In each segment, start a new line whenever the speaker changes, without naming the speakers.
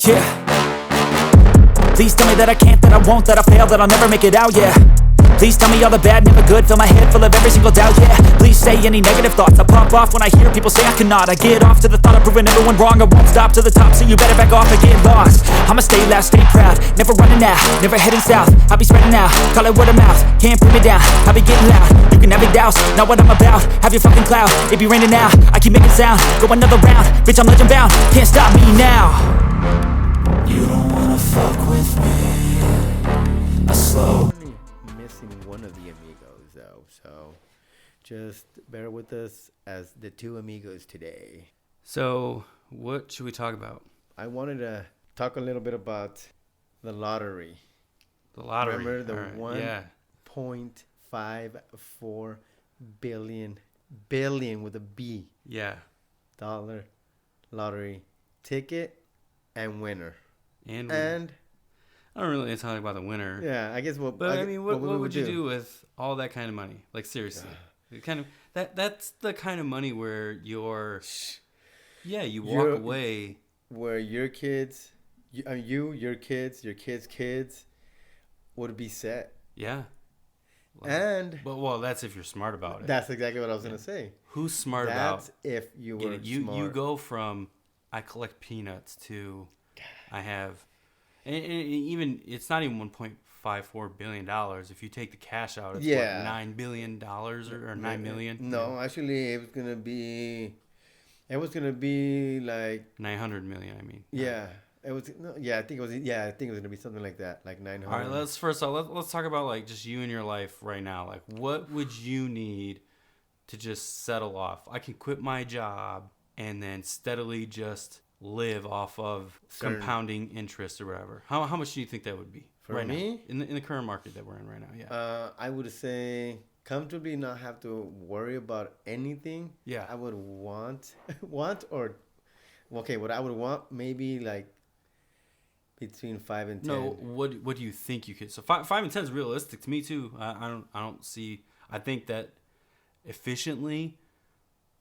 yeah. Please tell me that I can't, that I won't, that I fail, that I'll never make it out, yeah. Please tell me all the bad, never good, fill my head full of every single doubt, yeah. Please say any negative thoughts, I pop off when I hear people say I cannot. I get off to the thought of proving everyone wrong, I won't stop to the top, so you better back off and get lost. I'ma stay loud, stay proud, never running out, never heading south. I'll be spreading out, call it word of mouth, can't put me down, I'll be getting loud. You can have your doubts, not what I'm about, have your fucking clout, it be raining now, I keep making sound, go another round, bitch I'm legend bound, can't stop me now. You don't wanna fuck with me, a slow.
Missing one of the amigos though, so just bear with us as the two amigos today.
So, what should we talk about?
I wanted to talk a little bit about the lottery.
The lottery.
Remember the
right.
1.54 billion with a B
Yeah.
dollar lottery ticket and winner.
And I don't really talk about the winner.
Yeah, I guess what.
But I mean, what would you do with all that kind of money? Like seriously, that's the kind of money where you walk away.
Where your kids, your kids would be set.
Yeah.
Well,
that's if you're smart about it.
That's exactly what I was gonna say.
Who's smart about?
That's if you were smart.
You go from I collect peanuts to I have, and even it's not even $1.54 billion. If you take the cash out, it's what, $9 billion or $9 million.
No, actually, it was gonna be like
900 million. I mean,
yeah, it was. No, I think it was gonna be something like that, like 900.
All right, let's talk about like just you and your life right now. Like, what would you need to just settle off? I can quit my job and then steadily just live off of compounding interest or whatever. How much do you think that would be
for me
now, in the current market that we're in right now? Yeah.
I would say comfortably not have to worry about anything.
Yeah.
I would what I would want maybe like between 5 and 10.
No, what do you think you could? So 5 and 10 is realistic to me too. I don't see. I think that efficiently,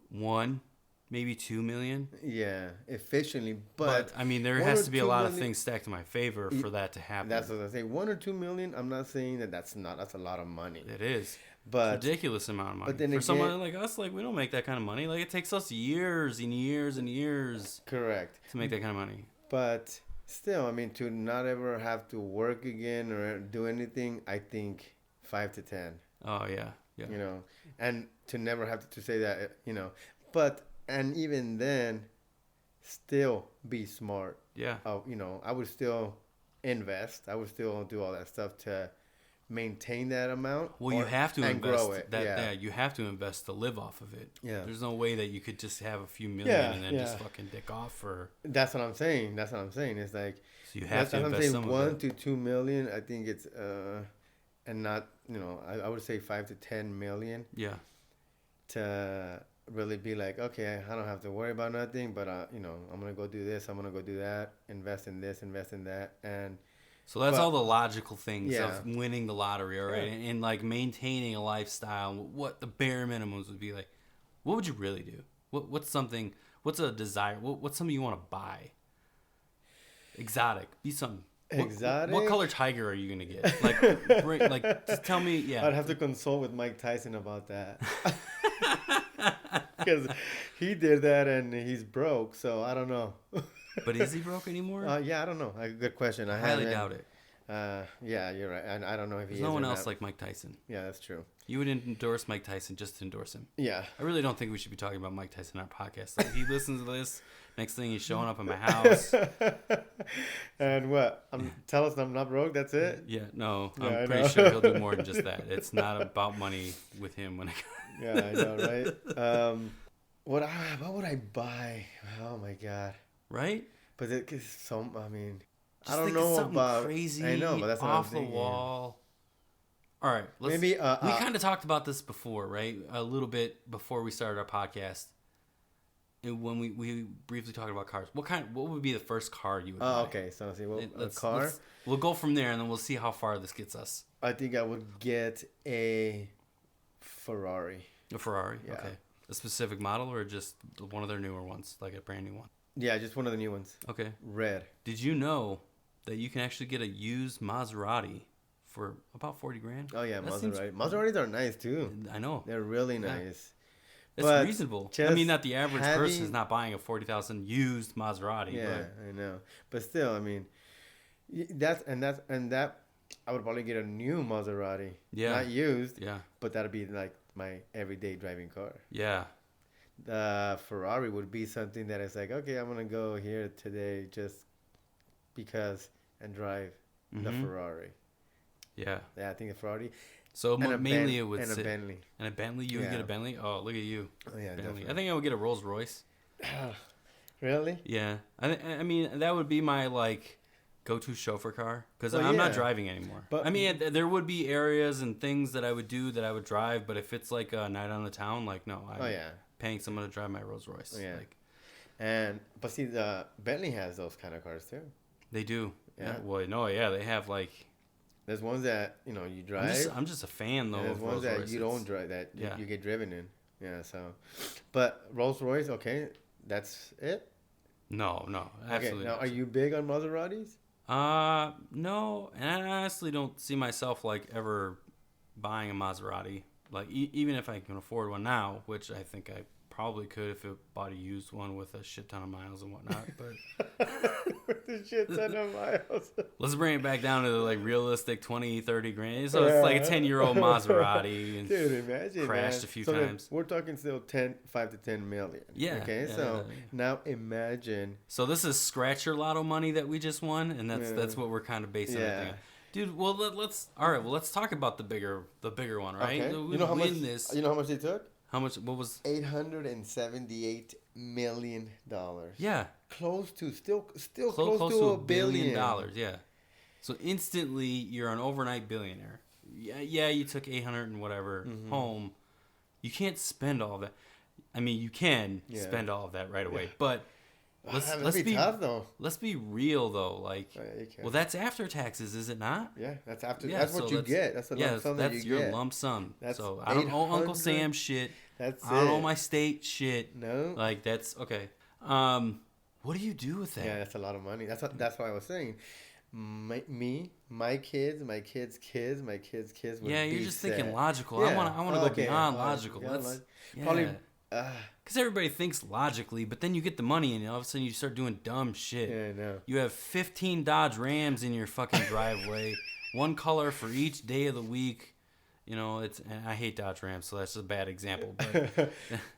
1, maybe 2 million.
Yeah, efficiently, but
I mean, there has to be a lot of things stacked in my favor for that to happen.
That's what I say. 1 or 2 million. I'm not saying that's a lot of money.
It is.
But
it's a ridiculous amount of money.
But then
for someone like us, like we don't make that kind of money. Like it takes us years and years and years.
Correct.
To make that kind of money.
But still, I mean, to not ever have to work again or do anything, I think 5 to 10.
Oh yeah.
You know, and to never have to say that, you know, and even then, still be smart.
Yeah.
You know, I would still invest. I would still do all that stuff to maintain that amount.
Well, you have to invest.
Grow it.
You have to invest to live off of it.
Yeah.
There's no way that you could just have a few million and then just fucking dick off for.
That's what I'm saying. It's like.
So you have to invest some of it.
1 to 2 million. I think it's and not, you know, I would say 5 to 10 million.
Yeah.
To really be like, okay, I don't have to worry about nothing, but you know, I'm gonna go do this, I'm gonna go do that, invest in this, invest in that, and
so that's all the logical things of winning the lottery, all right, and like maintaining a lifestyle. What the bare minimums would be like. What would you really do? What's something? What's a desire? What's something you want to buy? Exotic. Be something.
Exotic.
What color tiger are you gonna get? Like, just tell me. Yeah.
I'd have to consult with Mike Tyson about that. Because he did that and he's broke, so I don't know.
But is he broke anymore?
Yeah, I don't know. Good question. I
highly doubt it.
Yeah, you're right. And I don't know if
There's no one else like Mike Tyson.
Yeah, that's true.
You would endorse Mike Tyson just to endorse him.
Yeah.
I really don't think we should be talking about Mike Tyson on our podcast. Like, if he listens to this, next thing he's showing up at my house.
And what? Tell us I'm not broke. That's it.
Yeah. No. I'm pretty sure he'll do more than just that. It's not about money with him when it.
Yeah, I know, right? What would I buy? Oh my god.
Right.
But it's so. I mean,
just
I don't know about
crazy.
I know, but that's what
off
I'm thinking.
the wall. All right.
Maybe
we kind of talked about this before, right? A little bit before we started our podcast. And when we briefly talked about cars, what would be the first car you would buy?
Oh, okay. So see, a car.
We'll go from there, and then we'll see how far this gets us.
I think I would get a Ferrari.
A Ferrari.
Yeah.
Okay. A specific model, or just one of their newer ones, like a brand new one?
Yeah, just one of the new ones.
Okay.
Red.
Did you know that you can actually get a used Maserati for about 40 grand?
Oh yeah,
That
Maserati. Maseratis are nice too.
I know.
They're really
Yeah.
nice.
It's
But
reasonable. I
just
mean, not the average person is
having-
not buying a 40,000 used Maserati.
Yeah,
But
I know. But still, I mean, that I would probably get a new Maserati.
Yeah.
Not used,
yeah,
but that'd be like my everyday driving car.
yeah,
The Ferrari would be something that is like, okay, I'm gonna go here today just because and drive the
Mhm.
Ferrari.
yeah.
Yeah, I think the Ferrari
So
and a
mainly it would
and a
sit.
Bentley.
And a Bentley? You would get
Yeah.
a Bentley? Oh, look at you.
Oh yeah,
Bentley.
definitely.
I think I would get a Rolls Royce.
Really?
Yeah. I mean, that would be my, like, go-to chauffeur car. Because
Well,
I'm not
yeah.
driving anymore.
But-
I mean, there would be areas and things that I would do that I would drive. But if it's, like, a night on the town, like, no. I'm
Oh yeah.
paying someone to drive my Rolls Royce.
Oh, yeah.
Like,
But see, the Bentley has those kind of cars too.
they do.
Yeah.
Well, no, yeah. They have, like...
There's ones that you drive.
I'm just a fan, though,
And there's
of
ones
Rolls
that
Royce.
you don't drive that
Yeah.
you get driven in. Yeah. So, but Rolls Royce, okay, that's it.
No, absolutely.
Okay. Now,
not.
are you big on Maseratis?
No, and I honestly don't see myself like ever buying a Maserati. Like even if I can afford one now, which I think I probably could if I bought a used one with a shit ton of miles and whatnot. But
With the shit ton of miles.
let's bring it back down to the like realistic 20, 30 grand. So it's like a 10-year-old Maserati and
Dude, imagine
crashed
man.
a few
So then
times.
we're talking still 5 to 10 million.
Yeah,
Okay,
yeah,
so
yeah.
now imagine.
So this is scratcher lotto money that we just won, and that's what we're kind of basing everything on. Dude, well let's talk about the bigger one, right?
Okay.
We
You know how much?
win this.
You know how much they took?
How much? What was?
$878 million.
Yeah.
Close to still
Close
close
to
to
$1
a
billion.
billion.
Yeah. So instantly, you're an overnight billionaire. Yeah, you took 800 and whatever
Mm-hmm.
home. You can't spend all that. I mean, you can
Yeah.
spend all of that right away, but
That'd be tough though.
let's be real though. Like,
Oh, yeah, you can.
well, that's after taxes, is it not?
Yeah, that's after.
Yeah,
that's
so
what you get. That's the lump sum that
that's
you
your
get.
lump sum.
That's
So I don't owe Uncle
800.
Sam shit.
That's
I don't owe
it.
my state shit.
No.
Like that's okay. What do you do with that?
Yeah, that's a lot of money. That's what I was saying. My kids would
Yeah, you're
be
just
sad.
thinking logical.
Yeah.
I want to go
Okay.
beyond
Oh,
logical.
beyond
Let's
Probably.
because everybody thinks logically, but then you get the money and all of a sudden you start doing dumb shit.
Yeah, I know.
You have 15 Dodge Rams in your fucking driveway, one color for each day of the week. You know, and I hate Dodge Rams, so that's a bad example. But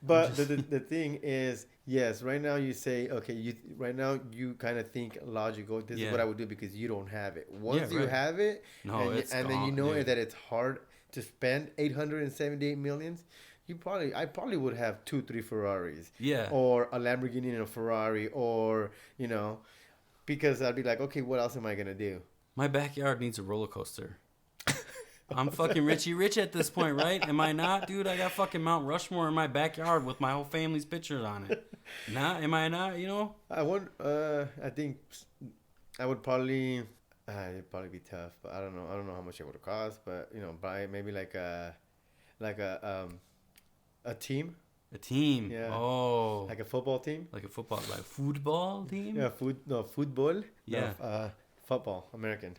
But the thing is, yes, right now you say, okay, right now you kind of think logical. This is
Yeah.
what I would do because you don't have it. Once
Yeah,
you
right.
have it,
No,
and,
it's
then you
gone,
know
dude.
that it's hard to spend 878 millions. I probably would have 2-3 Ferraris.
Yeah.
Or a Lamborghini and a Ferrari, or because I'd be like, okay, what else am I gonna do?
my backyard needs a roller coaster. I'm fucking Richie Rich at this point, right? Am I not, dude? I got fucking Mount Rushmore in my backyard with my whole family's pictures on it. Am I not? You know?
I think I would probably. It'd probably be tough, but I don't know. I don't know how much it would cost, but buy maybe like a team,
A team.
Yeah.
Oh.
like a football team.
Like a football team?
Yeah, football.
Yeah.
No, football, American.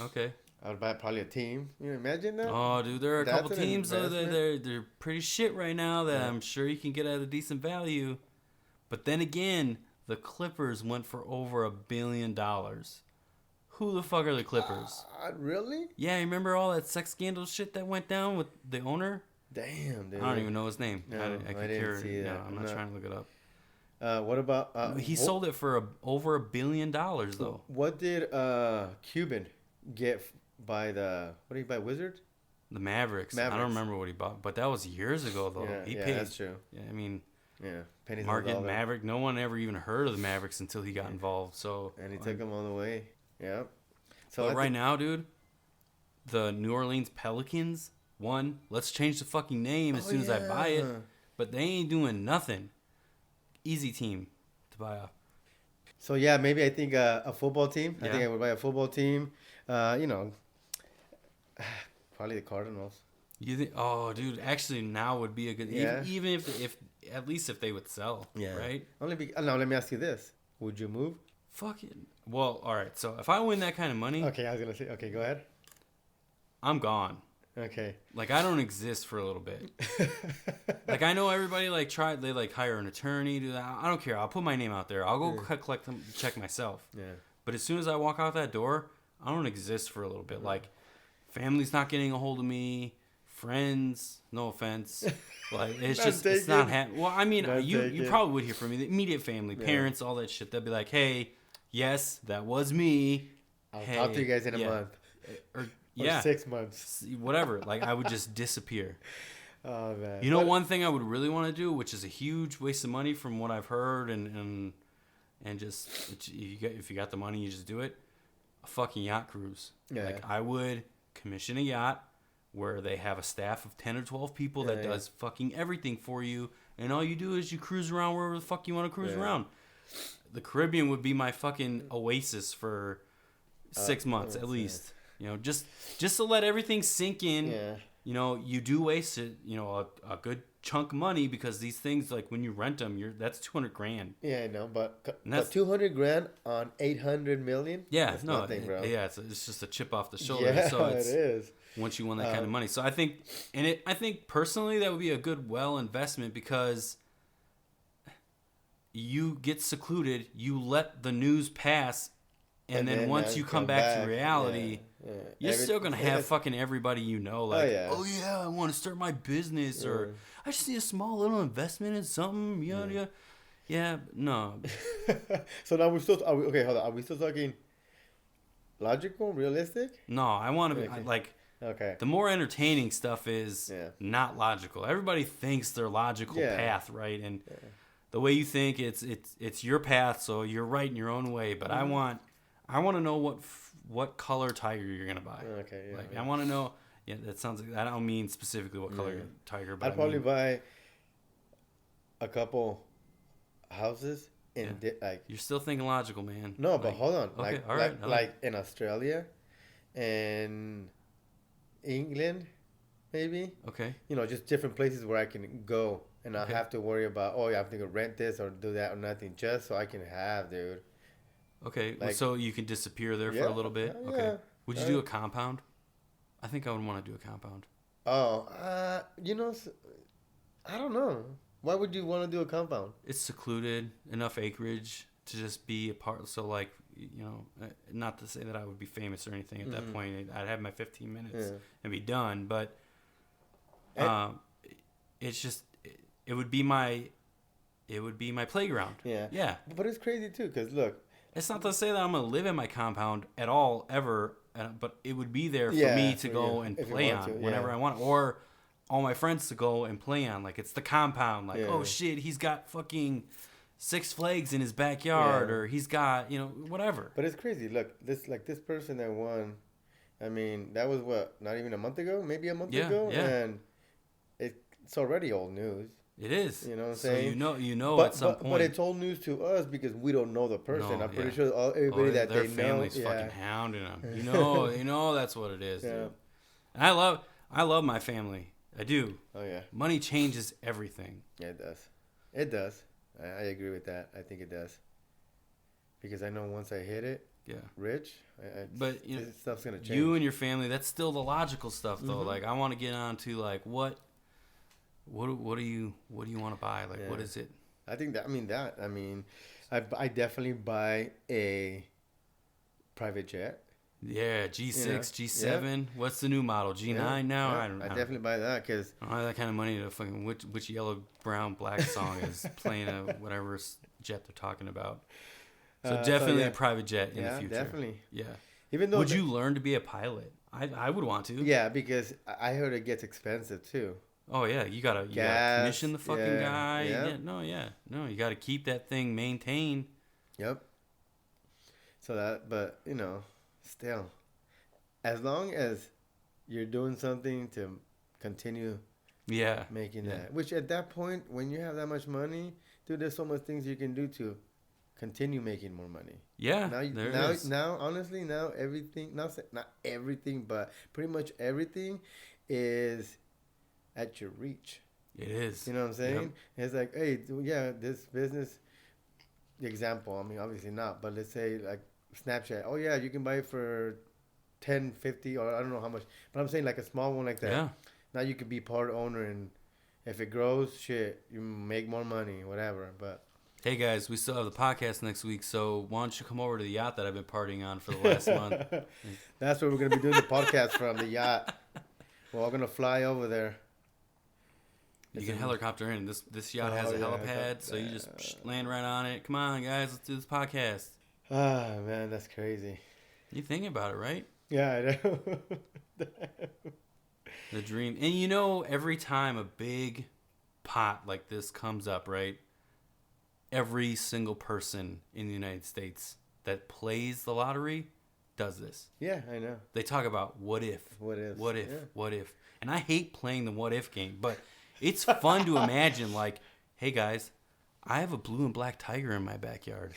Okay.
I would buy probably a team. You imagine that?
Oh, dude, there are a
That's
couple
an
teams though
investment.
they're pretty shit right now that
Yeah.
I'm sure you can get at a decent value. But then again, the Clippers went for over $1 billion. Who the fuck are the Clippers?
Really?
Yeah, you remember all that sex scandal shit that went down with the owner?
Damn, dude.
I don't even know his name.
No,
I could
I didn't
care.
see that.
No, I'm not trying to look it up.
What about?
He sold it for over $1 billion though.
What did Cuban get by the? What did he buy? Wizards?
The Mavericks. I don't
Mavericks.
remember what he bought, but that was years ago though. He
yeah,
paid.
that's true.
Yeah, I mean,
Yeah, pennies on the
Market
dollar.
Maverick. No one ever even heard of the Mavericks until he got involved. So
And he took him all the way. Yeah. So
But
I
right
think-
now, dude, the New Orleans Pelicans won. Let's change the fucking name as
Oh,
soon as I buy it.
yeah.
But they ain't doing nothing. Easy team to buy off.
So yeah, maybe I think a football team. I think
Yeah.
I would buy a football team. Probably the Cardinals.
You think? Oh, dude, actually now would be a good.
Yeah.
Even if at least if they would sell. Right.
Now let me ask you this: would you move?
Fucking. Well, all right. So if I win that kind of money,
Okay, I was gonna say. Okay, go ahead.
I'm gone.
Okay.
Like, I don't exist for a little bit. Like, I know everybody, like, they, like, hire an attorney, do that. I don't care. I'll put my name out there. I'll go collect them, check myself.
Yeah.
But as soon as I walk out that door, I don't exist for a little bit. Like, family's not getting a hold of me. Friends, no offense. Like, it's just, it's not happening. Well, I mean, you probably would hear from me. The immediate family, parents, all that shit. They'll be like, hey, yes, that was me.
I'll talk to you guys in a month. Or 6 months.
Whatever. Like, I would just disappear.
Oh, man.
You know, one thing I would really want to do, which is a huge waste of money from what I've heard, and just, if you got the money, you just do it. A fucking yacht cruise.
Yeah.
Like, I would commission a yacht where they have a staff of 10 or 12 people that does fucking everything for you, and all you do is you cruise around wherever the fuck you want to cruise around. The Caribbean would be my fucking oasis for 6 months at least. You know, just to let everything sink in.
Yeah.
You know, you do waste it. You know, a good chunk of money, because these things, like, when you rent them, that's $200,000.
Yeah, I know, but $200,000 on 800 million.
Yeah,
that's
no,
nothing, bro.
Yeah, it's just a chip off the shoulder.
Yeah,
so
it is.
Once you won that kind of money, so I think, I think personally that would be a good investment, because you get secluded, you let the news pass. And then once you come back to reality, you're still going to have fucking everybody you know. Like, oh yeah, I want to start my business. Or I just need a small little investment in something. Yeah, no.
So now hold on. Are we still talking logical, realistic?
No, I want to be, like, the more entertaining stuff is not logical. Everybody thinks their logical path, right? And the way you think, it's your path, so you're right in your own way. But I want to know what color tiger you're gonna buy.
Okay, yeah.
Like, I want to know. Yeah, that sounds like, I don't mean specifically what color tiger, but
I'd probably buy a couple houses in like.
You're still thinking logical, man.
No,
like,
but hold on.
Okay,
like,
all right.
like in Australia, and England, maybe.
Okay.
You know, just different places where I can go and not have to worry about, I have to go rent this or do that or nothing, just so I can have, dude.
Okay,
like,
so you can disappear there for a little bit.
Yeah.
Okay. Would you do a compound? I think I would want to do a compound.
Oh, you know, I don't know. Why would you want to do a compound?
It's secluded, enough acreage to just be a part. So, like, you know, not to say that I would be famous or anything at that point. I'd have my 15 minutes and be done. But it's just, it would be my playground.
Yeah.
Yeah.
But it's crazy too, because look.
It's not to say that I'm going to live in my compound at all, ever, but it would be there for me to go and play on whenever I want, or all my friends to go and play on. Like, it's the compound. Like, oh shit, he's got fucking Six Flags in his backyard, or he's got, you know, whatever.
But it's crazy. Look, this person that won, I mean, that was not even a month ago, maybe a month ago, and it's already old news.
It is.
You know what I'm saying?
So you know at some point.
But it's old news to us because we don't know the person. No, I'm pretty sure everybody that they know.
Their family's fucking hounding them. You know that's what it is, dude. And I love my family. I do.
Oh, yeah.
Money changes everything.
Yeah, it does. It does. I agree with that. I think it does. Because I know once I hit it, rich,
but you know,
stuff's going to change.
You and your family, that's still the logical stuff, though. Like, I want to get on to, like, what do you want to buy? Like, what is it?
I think that, I definitely buy a private jet.
Yeah, G6, G7. Yeah. What's the new model? G9 now?
Yeah. I definitely buy that because
I don't have that kind of money to fucking which yellow, brown, black song is playing whatever jet they're talking about. So definitely a private jet in the future.
Definitely.
Yeah.
Even though
would you learn to be a pilot? I would want to.
Yeah, because I heard it gets expensive too.
Oh yeah, you gotta commission the fucking guy. Yeah. No, you gotta keep that thing maintained.
Yep. So but you know, still, as long as you're doing something to continue, making that. Which at that point, when you have that much money, dude, there's so much things you can do to continue making more money.
Yeah.
Now, honestly, everything, not everything, but pretty much everything is at your reach.
It is.
You know what I'm saying? Yep. It's like, hey, this business, the example. I mean, obviously not, but let's say like Snapchat. Oh yeah, you can buy it for 10, 50, or I don't know how much. But I'm saying like a small one like that.
Yeah.
Now you could be part owner, and if it grows, shit, you make more money, whatever. But
hey guys, we still have the podcast next week, so why don't you come over to the yacht that I've been partying on for the last month?
That's where we're gonna be doing the podcast from, the yacht. We're all gonna fly over there.
You can helicopter in. This yacht has a helipad, so you just land right on it. Come on, guys, let's do this podcast.
Ah, man, that's crazy.
You thinking about it, right?
Yeah, I know.
The dream. And you know, every time a big pot like this comes up, right? Every single person in the United States that plays the lottery does this.
Yeah, I know.
They talk about what if.
What if.
What if.
Yeah.
What if. And I hate playing the what if game, but it's fun to imagine, like, hey guys, I have a blue and black tiger in my backyard.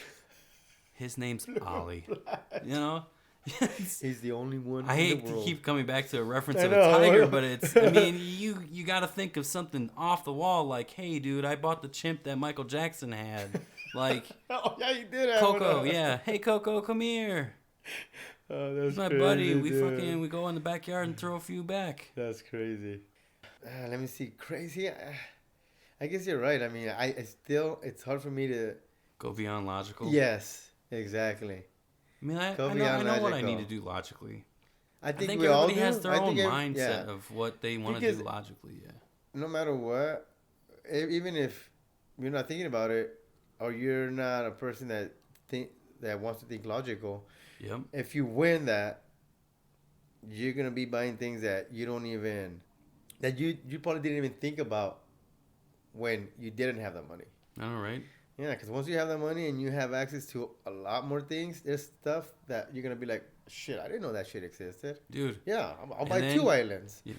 His name's Ollie. You know?
He's the only one
I
in the
hate
world.
to keep coming back to a reference of a tiger, but it's, I mean, you got to think of something off the wall, like, hey, dude, I bought the chimp that Michael Jackson had. Like,
oh, yeah, you did have
Coco,
one.
yeah. Hey, Coco, come here.
Oh, that's
He's my
crazy,
buddy.
dude.
We go in the backyard and throw a few back.
That's crazy. Let me see. Crazy? I guess you're right. I mean, it's hard for me to...
Go beyond logical?
Yes, exactly.
I mean, I know what I need to do logically. I think everybody has their own mindset of what they want to do logically, yeah.
No matter what, even if you're not thinking about it, or you're not a person that wants to think logical,
yep.
If you win that, you're going to be buying things that you don't even... That you probably didn't even think about when you didn't have that money.
All right.
Yeah, because once you have that money and you have access to a lot more things, there's stuff that you're going to be like, shit, I didn't know that shit existed.
Dude.
Yeah, I'll buy 2 islands.
Yeah.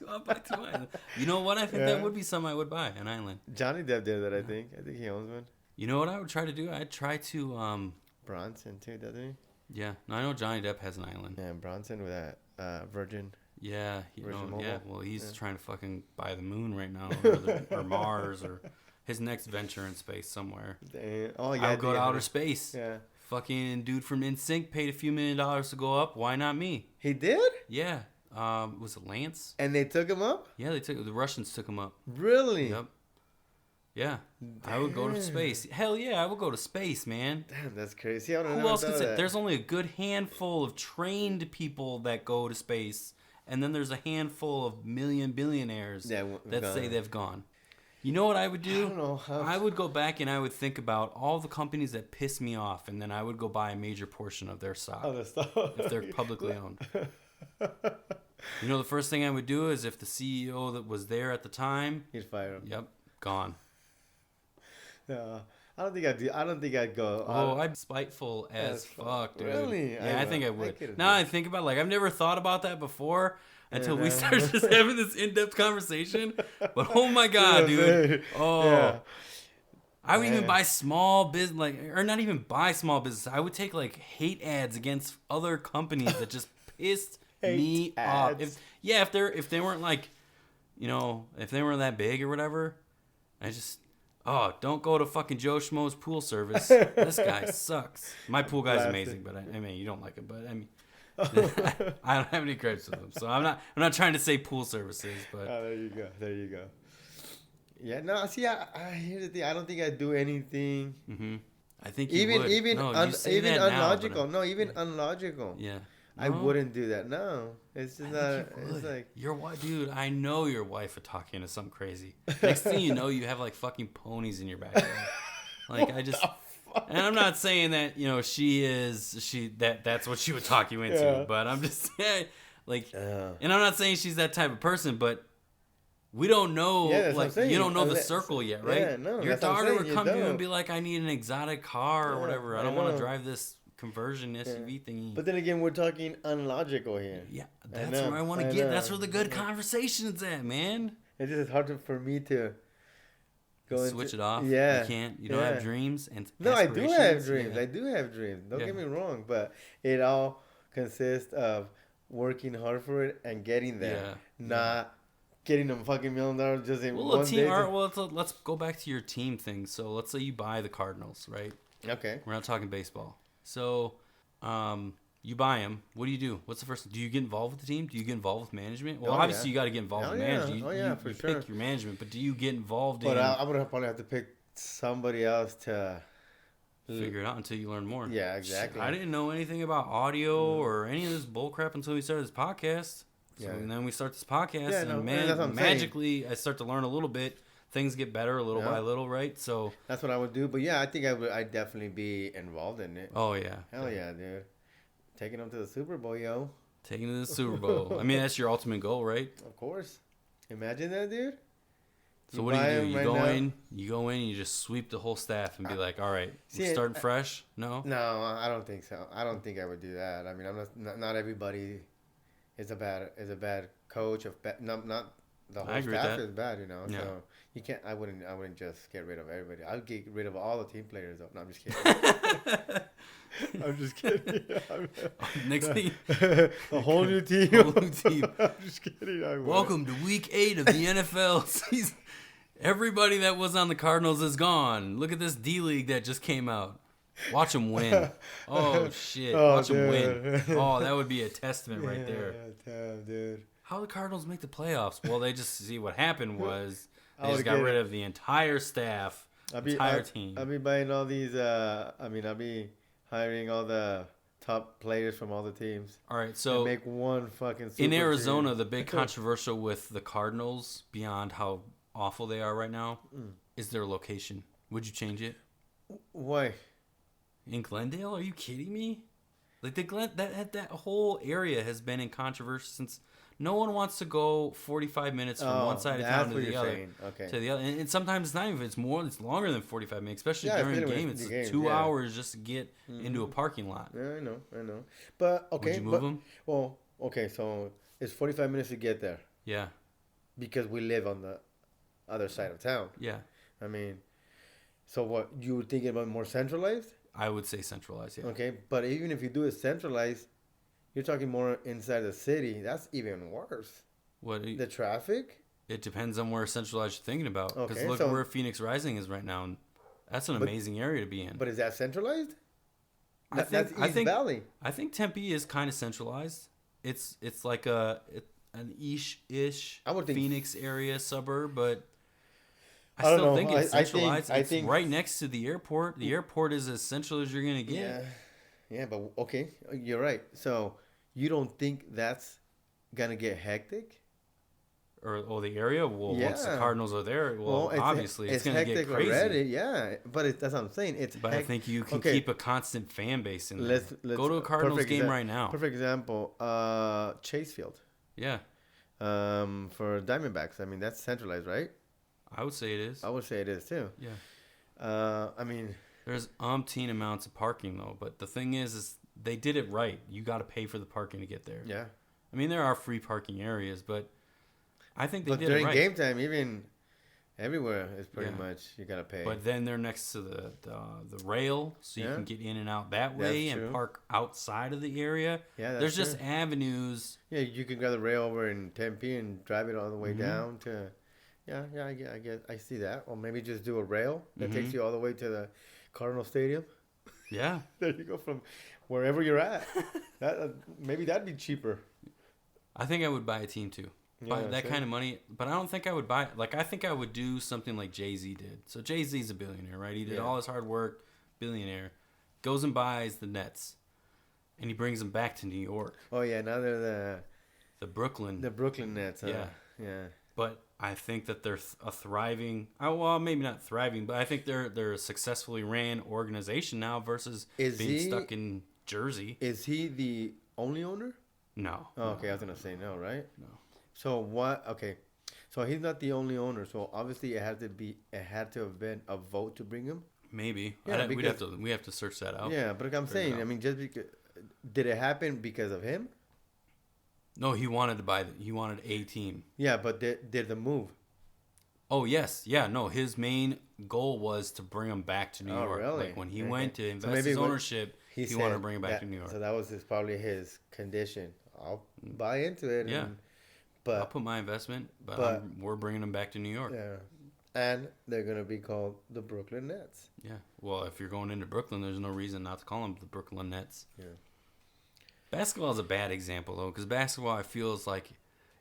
I'll buy 2 islands. You know what? I think that would be something I would buy, an island.
Johnny Depp did that, I think. I think he owns one.
You know what I would try to do? I'd try to...
Bronson, too, doesn't he?
Yeah. No, I know Johnny Depp has an island.
Yeah, Bronson with that Virgin.
Yeah, yeah. Well, he's trying to fucking buy the moon right now, or Mars, or his next venture in space somewhere.
Oh, yeah,
I'll go to outer space.
Yeah.
Fucking dude from NSYNC paid a few $1 million to go up. Why not me?
He did?
Yeah. Was it Lance?
And they took him up?
Yeah, the Russians took him up.
Really?
Yep. Yeah. Damn. I would go to space. Hell yeah, I would go to space, man.
Damn, that's crazy.
Who else could say? There's only a good handful of trained people that go to space. And then there's a handful of billionaires that say they've gone. You know what I would do?
I don't know.
I would go back and I would think about all the companies that piss me off, and then I would go buy a major portion of their stock if they're publicly owned. You know, the first thing I would do is if the CEO that was there at the time,
he'd fire him.
Yep, gone.
No, I don't think I'd go.
Oh, I'm spiteful as fuck, dude.
Really?
Yeah, I think I would. Now I think about it, like, I've never thought about that before until we started just having this in-depth conversation. But oh my god, dude. Oh. Yeah. I would even buy small business, or not even buy small business. I would take like hate ads against other companies that just pissed me off. If they weren't like, you know, if they weren't that big or whatever, don't go to fucking Joe Schmo's pool service. This guy sucks. My pool guy's amazing, but I mean, you don't like him, but I mean, I don't have any gripes with him, so I'm not trying to say pool services, but
there you go. Yeah, no, see, here's the thing. I don't think I'd do anything.
Mm-hmm. I think you would. Even
unlogical. Unlogical.
Yeah.
I wouldn't do that. No, it's just not. It's like
your wife, dude. I know your wife would talk you into something crazy. Next thing you know, you have like fucking ponies in your backyard. Like and I'm not saying that that's what she would talk you into, but I'm just saying and I'm not saying she's that type of person, but we don't know. You don't know the circle yet, right?
Yeah, no,
your daughter would come to you and be like, "I need an exotic car or whatever. I don't want to drive this conversion SUV thingy."
But then again, we're talking unlogical here.
Yeah, that's where I want to get. That's where the good conversation's at, man.
It's just hard for me to go
switch it off.
Yeah,
you can't. You don't have dreams and
no, I do have dreams. Yeah. I do have dreams. Don't get me wrong, but it all consists of working hard for it and getting there, not getting a fucking $1 million just in
well,
one day.
Let's go back to your team thing. So let's say you buy the Cardinals, right?
Okay.
We're not talking baseball. So, you buy them. What do? What's the first? Do you get involved with the team? Do you get involved with management? Well, obviously you got to get involved with management. You pick your management, but do you get involved in?
But I would probably have to pick somebody else to
figure it out until you learn more.
Yeah, exactly.
I didn't know anything about audio or any of this bullcrap until we started this podcast. So and then we start this podcast, and magically I start to learn a little bit. Things get better little by little, right? So
that's what I would do. But yeah, I think I'd definitely be involved in it.
Oh yeah,
hell yeah, dude! Taking them to the Super Bowl, yo.
Taking to the Super Bowl. I mean, that's your ultimate goal, right?
Of course. Imagine that, dude.
So what do? You go in, and you just sweep the whole staff and be like, all right, we're starting fresh. No,
I don't think so. I don't think I would do that. I mean, I'm not everybody is a bad coach not the whole staff is bad, you know. Yeah. So you can't. I wouldn't just get rid of everybody. I'd get rid of all the team players. Though. No, I'm just kidding. I'm just kidding.
Next thing,
a whole new team. I'm just kidding.
Welcome to Week 8 of the NFL season. Everybody that was on the Cardinals is gone. Look at this D League that just came out. Watch them win. Oh shit! Watch them win. Oh, that would be a testament right there.
Damn, dude.
How the Cardinals make the playoffs? Well, they just see what happened was they just got rid of the entire staff, entire team.
I'll be buying all these. I'll be hiring all the top players from all the teams.
All right, so
make one fucking.
In Arizona, the big controversial with the Cardinals, beyond how awful they are right now, is their location. Would you change it?
Why?
In Glendale? Are you kidding me? Like that whole area has been in controversy since. No one wants to go 45 minutes from one side of town to the other.
Okay.
To the other, and sometimes it's not even. It's longer than 45 minutes, especially during the game. It's 2 hours just to get into a parking lot.
Yeah, I know. But okay,
would you move them?
Well, okay, so it's 45 minutes to get there.
Yeah.
Because we live on the other side of town.
Yeah.
I mean, so what you were thinking about more centralized?
I would say centralized. Yeah.
Okay, but even if you do it centralized. You're talking more inside the city. That's even worse.
What?
The traffic?
It depends on where centralized you're thinking about. Because look where Phoenix Rising is right now. And that's an amazing area to be in.
But is that centralized?
That's East Valley. I think Tempe is kind of centralized. It's like an ish Phoenix area suburb, but I still think it's centralized. I think right next to the airport. The airport is as central as you're going to get.
Yeah, but okay, you're right. So you don't think that's going to get hectic?
Or the area? Well, once the Cardinals are there, obviously it's going to get crazy. Already,
yeah, but that's what I'm saying.
But I think you can keep a constant fan base in there. Let's go to a Cardinals game right now.
Perfect example, Chase Field.
Yeah.
For Diamondbacks, I mean, that's centralized, right?
I would say it is.
I would say it is, too.
Yeah.
I mean...
There's umpteen amounts of parking, though. But the thing is they did it right. You got to pay for the parking to get there.
Yeah.
I mean, there are free parking areas, but I think they did it right.
But during game time, even everywhere is pretty much you got to pay.
But then they're next to the rail, so you can get in and out that way and park outside of the area. Yeah, that's There's just avenues.
Yeah, you can grab the rail over in Tempe and drive it all the way down to... Yeah, I guess I see that. Or maybe just do a rail that takes you all the way to the Cardinal Stadium.
Yeah.
There you go from wherever you're at. Maybe that'd be cheaper.
I think I would buy a team too. Buy that kind of money. But I don't think I would buy... I think I would do something like Jay-Z did. So Jay-Z's a billionaire, right? He did all his hard work. Billionaire. Goes and buys the Nets. And he brings them back to New York.
Oh, yeah. Now they're
the Brooklyn...
The Brooklyn Nets.
Yeah. But... I think that they're a thriving, maybe not thriving, but I think they're a successfully ran organization now versus being stuck in Jersey.
Is he the only owner?
No.
Oh, okay, I was gonna say no, right?
No.
So what? Okay, so he's not the only owner. So obviously it had to have been a vote to bring him.
Maybe. Yeah, we have to search that out.
Yeah, but I'm saying, I mean, just because did it happen because of him?
No, he wanted to he wanted a team.
Yeah, but did the move?
Oh, yes. Yeah, no, his main goal was to bring him back to New York.
Really?
Like when he went to invest his ownership, he wanted to bring him back to New York.
So that was probably his condition. I'll buy into it and But
I'll put my investment, but we're bringing them back to New York.
Yeah. And they're going to be called the Brooklyn Nets.
Yeah. Well, if you're going into Brooklyn, there's no reason not to call them the Brooklyn Nets.
Yeah.
Basketball is a bad example, though, because basketball, I feel, is like,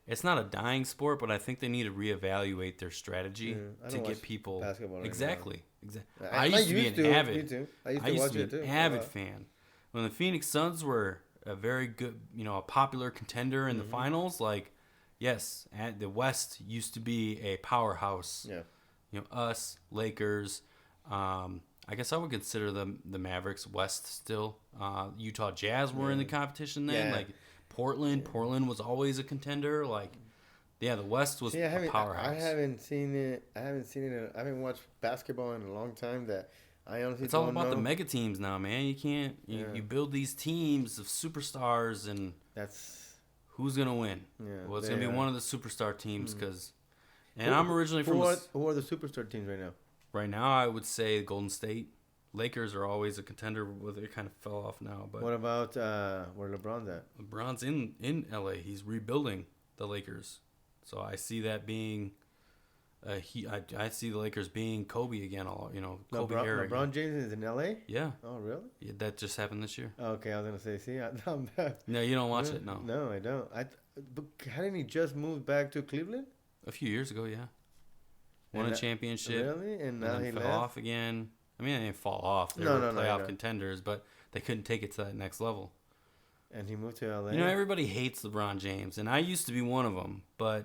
it's not a dying sport, but I think they need to reevaluate their strategy to get people.
Basketball
exactly.
I used to be an avid. I used to be an avid
fan. When the Phoenix Suns were a very good, a popular contender in the finals, like, yes, the West used to be a powerhouse.
Yeah.
Us, Lakers. I guess I would consider the Mavericks West still. Utah Jazz were in the competition then. Like Portland. Yeah. Portland was always a contender. Like, the West was a powerhouse.
I haven't seen it. I haven't watched basketball in a long time. That I honestly
It's all about the mega teams now, man. You can't. You build these teams of superstars, and
that's
who's gonna win.
Yeah,
well, it's gonna be one of the superstar teams because. And I'm originally from.
Who are the superstar teams right now?
Right now, I would say Golden State. Lakers are always a contender. They kind of fell off now. But
what about where LeBron's at?
LeBron's in LA. He's rebuilding the Lakers, so I see that being. I see the Lakers being Kobe again. Kobe era.
LeBron James is in LA.
Yeah.
Oh, really?
Yeah, that just happened this year.
Okay, I was gonna say. See, I'm bad.
No, you don't watch it. No.
No, I don't. But hadn't he just moved back to Cleveland?
A few years ago, yeah. Won a championship.
Really? And now he
fell off again. I mean, they didn't fall off. They were playoff contenders, but they couldn't take it to that next level.
And he moved to LA.
Everybody hates LeBron James, and I used to be one of them. But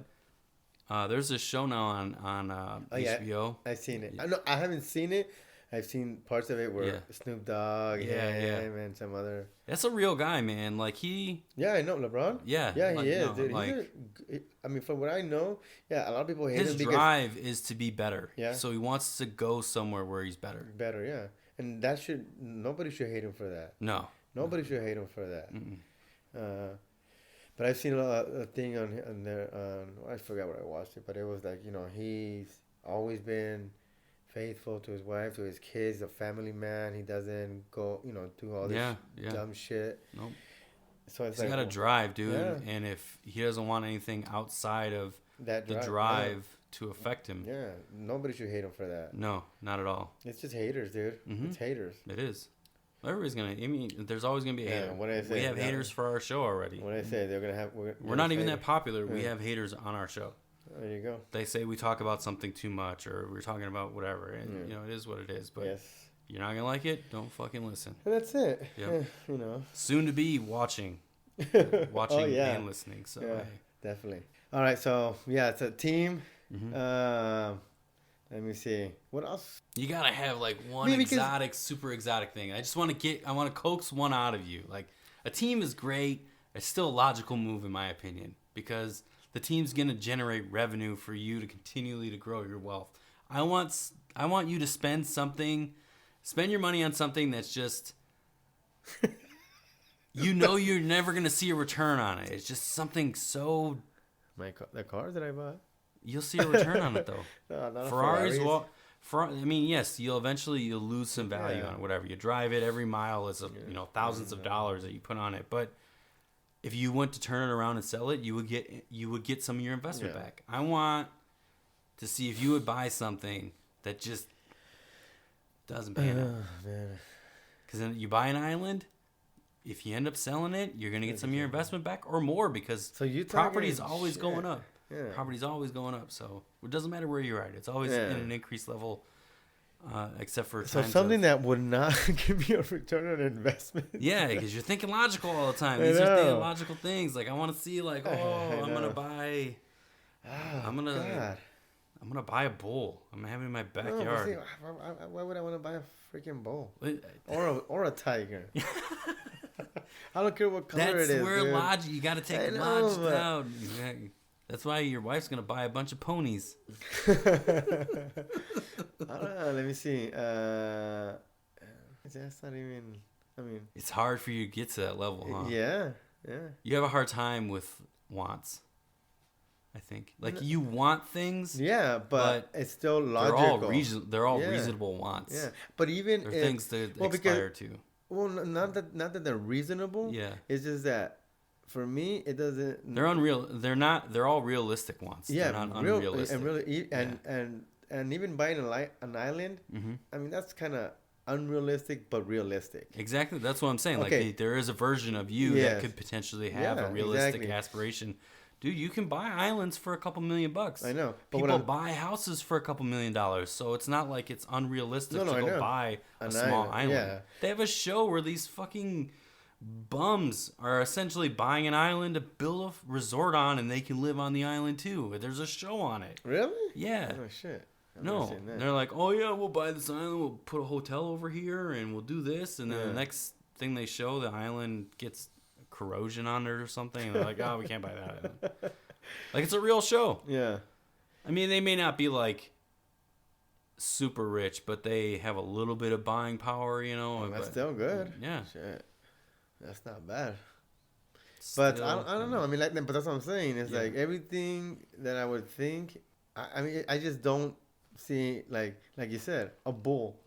there's this show now on HBO.
I've seen it. I haven't seen it. I've seen parts of it where Snoop Dogg, him, and some other.
That's a real guy, man. Like he.
Yeah, I know LeBron.
Yeah,
he is, dude. I mean, from what I know, a lot of people hate him.
His drive is to be better.
Yeah.
So he wants to go somewhere where he's better.
Better, yeah. And nobody should hate him for that.
No.
Nobody should hate him for that. But I've seen a thing on there. I forgot what I watched it, but it was like he's always been faithful to his wife, to his kids, a family man. He doesn't go, do all this dumb shit.
Nope.
So
he's got a drive, dude. Yeah. And if he doesn't want anything outside of the drive to affect him.
Yeah. Nobody should hate him for that.
No, not at all.
It's just haters, dude. Mm-hmm. It's haters.
It is. Everybody's there's always gonna be a hater. What I say, we have haters for our show already.
What I say, they're gonna have.
We're not even that popular. Yeah. We have haters on our show.
There you go.
They say we talk about something too much, or we're talking about whatever, and it is what it is. But you're not gonna like it. Don't fucking listen.
And that's it.
Yep. Soon to be watching, and listening. So
definitely. All right. So it's a team. Mm-hmm. Let me see. What else?
You gotta have like one super exotic thing. I want to coax one out of you. Like a team is great. It's still a logical move in my opinion because the team's gonna generate revenue for you to continually to grow your wealth. I want you to spend your money on something that's just, you're never gonna see a return on it. It's just something so.
The car that I bought.
You'll see a return on it though.
No, not
Ferraris. Yes, you'll lose some value on it. Whatever you drive it, every mile is thousands of dollars that you put on it. But if you went to turn it around and sell it, you would get some of your investment back. I want to see if you would buy something that just doesn't pan out. Because then you buy an island. If you end up selling it, you're gonna get some of your investment back or more because property is always going up. Yeah. Property's always going up, so it doesn't matter where you're at. It's always in an increased level, except for
something that would not give you a return on investment.
Yeah, because you're thinking logical all the time. These are thinking logical things. Like I want to see, like, I'm gonna buy. I'm gonna buy a bull. I'm gonna have it in my backyard.
Why would I want to buy a freaking bull or a tiger? I don't care what color it is. That's where
logic. You got to take logic out. That's why your wife's gonna buy a bunch of ponies.
I don't know. Let me see. That's not even. I mean,
it's hard for you to get to that level, huh?
Yeah.
You have a hard time with wants. I think, you want things.
Yeah, but it's still logical.
They're all reasonable wants.
Yeah, but even
things to aspire to.
Well, not that they're reasonable.
Yeah,
it's just that for me, it doesn't.
They're unreal. They're not. They're all realistic ones.
Yeah,
they're not unrealistic.
And really, and even buying an island.
Mm-hmm.
I mean, that's kind of unrealistic, but realistic.
Exactly. That's what I'm saying.
Okay.
Like there is a version of you that could potentially have a realistic aspiration. Dude, you can buy islands for $2 million.
I know.
But people buy houses for $2 million. So it's not like it's unrealistic to go buy a small island. Yeah. They have a show where these fucking bums are essentially buying an island to build a resort on, and they can live on the island too. There's a show on it.
Really?
Yeah.
Oh shit.
No, they're like, oh yeah, we'll buy this island, we'll put a hotel over here, and we'll do this, and then the next thing they show, the island gets corrosion on it or something, and they're like, oh, we can't buy that island. Like, it's a real show.
Yeah.
I mean, they may not be like super rich, but they have a little bit of buying power, you know.
That's still good.
Yeah.
Shit. That's not bad. But I don't know. I mean, like, but that's what I'm saying. It's like everything that I would think. I mean, I just don't see like you said, a bull.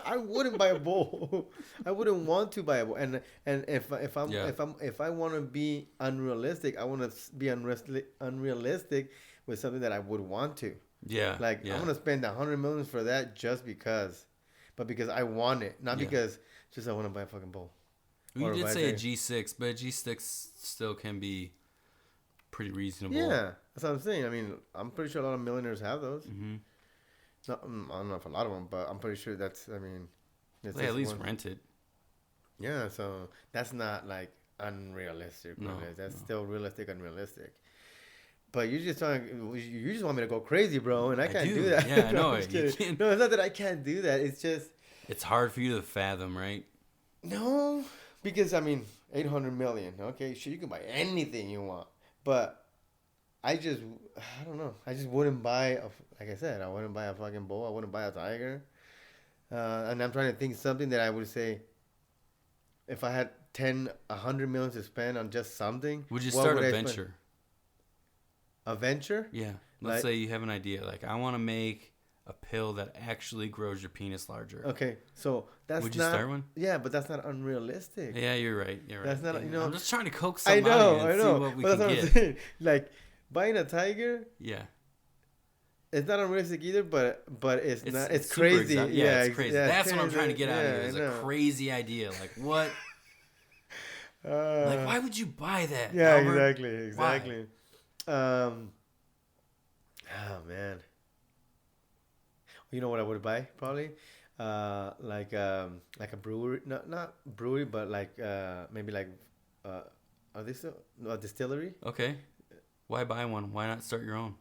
I wouldn't buy a bull. I wouldn't want to buy a bull. And if I want to be unrealistic, I want to be unrealistic with something that I would want to.
Yeah.
Like I'm gonna spend $100 million for that just because, but because I want it, not because just I want to buy a fucking bull.
You did say a G6, but a G6 still can be pretty reasonable.
Yeah, that's what I'm saying. I mean, I'm pretty sure a lot of millionaires have those.
Mm-hmm.
Not, I don't know if a lot of them, but I'm pretty sure that's. I mean,
they at least rent it.
Yeah, so that's not like unrealistic. No, that's still realistic, unrealistic. But you just want me to go crazy, bro, and I can't do that.
Yeah, I know.
No, it's not that I can't do that. It's just
it's hard for you to fathom, right?
No, because I mean, 800 million. Okay, sure, you can buy anything you want, but I don't know. I just wouldn't buy. Like I said, I wouldn't buy a fucking bull. I wouldn't buy a tiger. And I'm trying to think something that I would say. If I had 100 million to spend on just something,
would you start a venture?
A venture?
Yeah. Let's say you have an idea. Like, I want to make a pill that actually grows your penis larger.
Okay, so that's
would you start one?
Yeah, but that's not unrealistic.
Yeah, you're right.
That's not. You know,
I'm just trying to coax somebody and see what we can get. I'm saying.
Like buying a tiger.
Yeah.
It's not unrealistic either, but it's not. It's crazy.
Yeah, it's crazy. Yeah, that's what I'm trying to get out of here. It's a crazy idea. Like what? Like why would you buy that?
Yeah,
Albert?
exactly. Oh man. You know what I would buy probably, like a brewery, not brewery, but like maybe like are they still a distillery?
Okay. Why buy one? Why not start your own?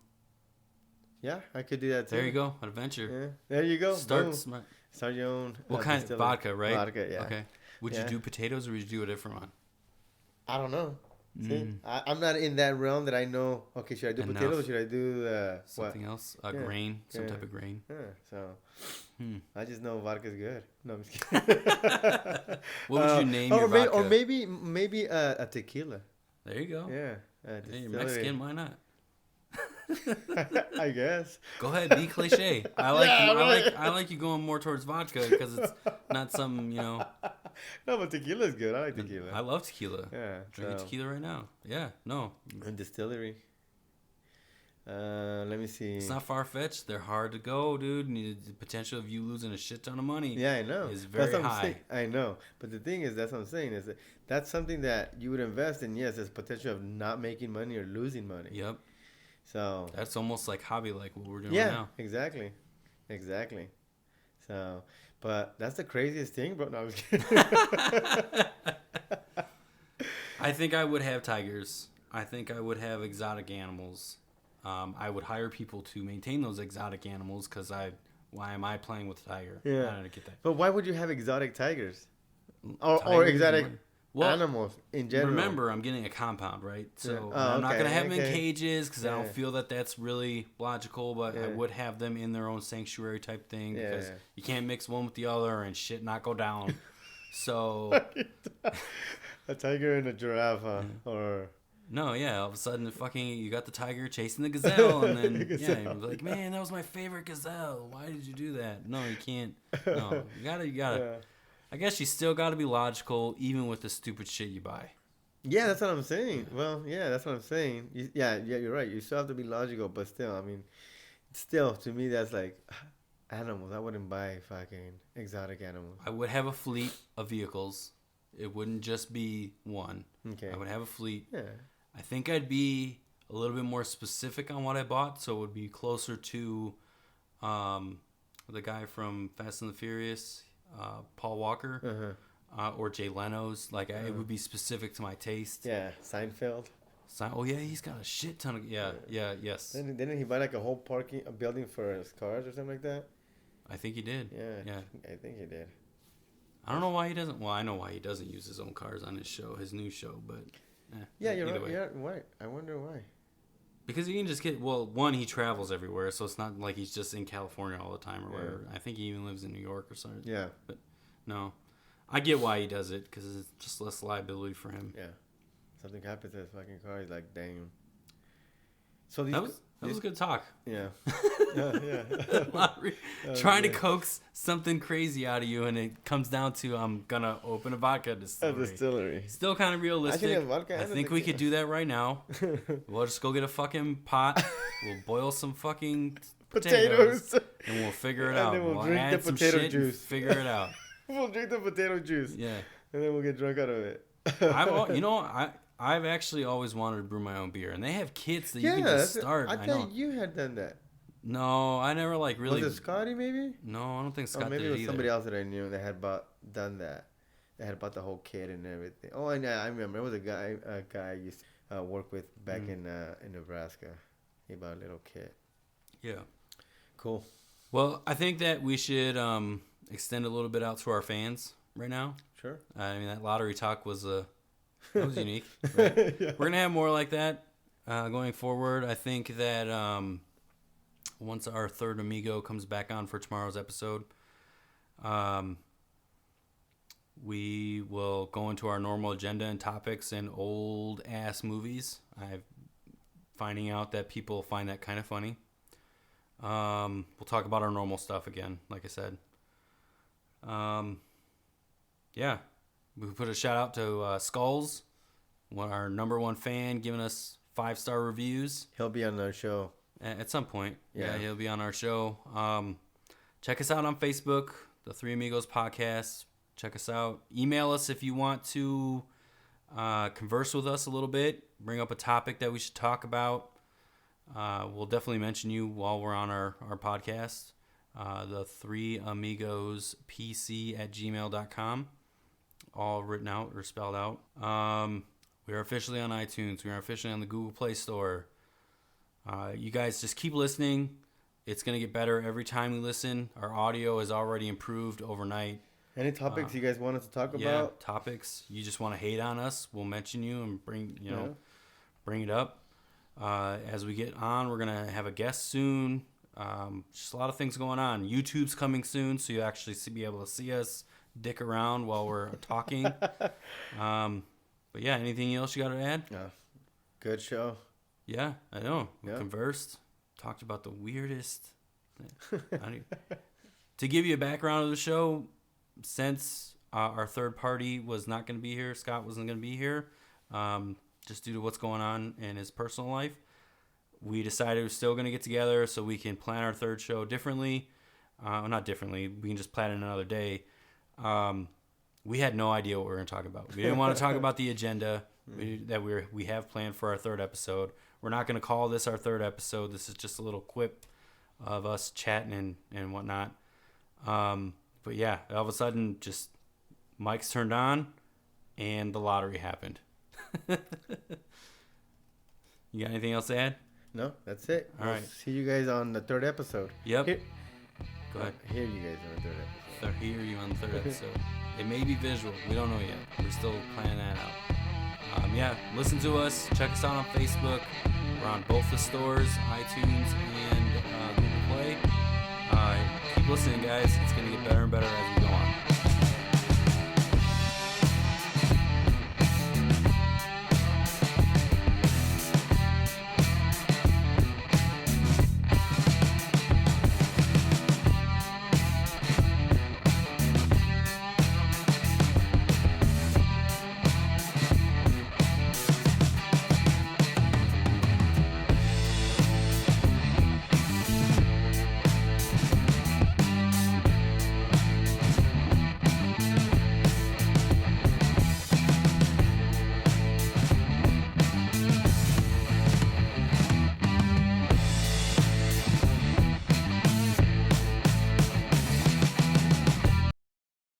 Yeah, I could do that too.
There you go, an adventure.
Yeah, there you go.
Start
your own.
What kind of vodka, right?
Vodka, yeah.
Okay. Would you do potatoes or would you do a different one?
I don't know. See, I'm not in that realm that I know. Okay, should I do potatoes or should I do
something else? Grain, some type of grain.
Yeah. So I just know vodka's good. No, I'm just
kidding. What would you name your vodka?
Or maybe a tequila.
There you go.
Yeah.
Hey, you're Mexican. Why not?
I guess.
Go ahead, be cliche. I like you going more towards vodka because it's not something, you know.
No, but tequila's good. I like tequila.
I love tequila.
Yeah.
Drinking tequila right now. Yeah. No.
A distillery. Let me see.
It's not far-fetched. They're hard to go, dude. And the potential of you losing a shit ton of money
I know.
is very high.
I know. But the thing is, that's what I'm saying, is that that's something that you would invest in. Yes, there's potential of not making money or losing money.
Yep.
So
that's almost like hobby, like what we're doing
right
now.
Exactly. So, but that's the craziest thing, bro. No, I was kidding.
I think I would have tigers. I think I would have exotic animals. I would hire people to maintain those exotic animals because why am I playing with a tiger?
Yeah.
I don't get that.
But why would you have exotic tigers? Or exotic animals in general?
Remember, I'm getting a compound, right? So I'm not going to have them in cages because I don't feel that that's really logical, but I would have them in their own sanctuary type thing because you can't mix one with the other and shit not go down. So
a tiger and a giraffe, or...
No, all of a sudden, you got the tiger chasing the gazelle, and then you're like, man, that was my favorite gazelle. Why did you do that? No, you can't. No, you gotta. I guess you still gotta be logical, even with the stupid shit you buy.
Yeah, that's what I'm saying. Well, yeah, that's what I'm saying. Yeah, you're right. You still have to be logical, but still, I mean, still, to me, that's like animals. I wouldn't buy fucking exotic animals.
I would have a fleet of vehicles. It wouldn't just be one.
Okay.
I would have a fleet.
Yeah.
I think I'd be a little bit more specific on what I bought, so it would be closer to the guy from Fast and the Furious, Paul Walker, or Jay Leno's. Like, it would be specific to my taste.
Yeah, Seinfeld.
Oh, yeah, he's got a shit ton of... Yes.
Didn't he buy, like, a building for his cars or something like that?
I think he did.
Yeah. I think he did.
I don't know why he doesn't... Well, I know why he doesn't use his own cars on his new show, but...
Yeah, you're right. Yeah, why? I wonder why.
Because you can just get... Well, one, he travels everywhere, so it's not like he's just in California all the time or whatever. I think he even lives in New York or something.
Yeah.
But, no. I get why he does it, because it's just less liability for him.
Yeah. Something happens to his fucking car, he's like, damn. So
that was good talk.
Yeah.
Trying to coax something crazy out of you, and it comes down to I'm gonna open a vodka distillery. Still kind of realistic. I think we could do that right now. We'll just go get a fucking pot. We'll boil some fucking potatoes, and we'll figure it out.
Then we'll
drink
the potato juice.
And figure it out.
We'll drink the potato juice.
Yeah.
And then we'll get drunk out of it.
I've actually always wanted to brew my own beer, and they have kits that you can just start.
I thought you had done that.
No, I never really.
Was it Scotty maybe?
No, I don't think Scott
maybe
did
it was
either.
Somebody else that I knew that had done that. They had bought the whole kit and everything. Oh, and I remember it was a guy I used to work with back in Nebraska. He bought a little kit.
Yeah.
Cool.
Well, I think that we should extend a little bit out to our fans right now.
Sure.
I mean, that lottery talk was unique. Right? Yeah. We're gonna have more like that going forward. I think that once our third Amigo comes back on for tomorrow's episode, we will go into our normal agenda and topics and old ass movies. I'm finding out that people find that kind of funny. We'll talk about our normal stuff again, like I said. Yeah, we put a shout out to Skulls, our number one fan, giving us 5-star reviews.
He'll be on our show
at some point. Yeah, he'll be on our show. Check us out on Facebook, the Three Amigos Podcast. Check us out. Email us if you want to converse with us a little bit. Bring up a topic that we should talk about. We'll definitely mention you while we're on our podcast. The 3Amigospc@gmail.com. All written out or spelled out. We are officially on iTunes. We are officially on the Google Play Store. You guys just keep listening. It's going to get better every time we listen. Our audio is already improved overnight.
Any topics you guys want us to talk about?
Yeah, topics. You just want to hate on us, we'll mention you and bring it up. As we get on, we're going to have a guest soon. Just a lot of things going on. YouTube's coming soon, so you actually be able to see us dick around while we're talking. But yeah, anything else you got to add?
Good show.
Yeah, I know. We conversed, talked about the weirdest. To give you a background of the show, since our third party was not going to be here, Scott wasn't going to be here, just due to what's going on in his personal life, we decided we're still going to get together so we can plan our third show differently. Not differently, we can just plan it another day. We had no idea what we were going to talk about. We didn't want to talk about the agenda that we have planned for our third episode. We're not going to call this our third episode. This is just a little quip of us chatting and whatnot. But yeah, all of a sudden, just mics turned on, and the lottery happened. You got anything else to add?
No, that's it.
All right.
See you guys on the third episode.
Yep.
Go ahead. Hear you guys on the third episode.
Hear you on the third episode. It may be visual. We don't know yet. We're still planning that out. Yeah, listen to us. Check us out on Facebook. We're on both the stores, iTunes and Google Play. Keep listening, guys. It's going to get better and better as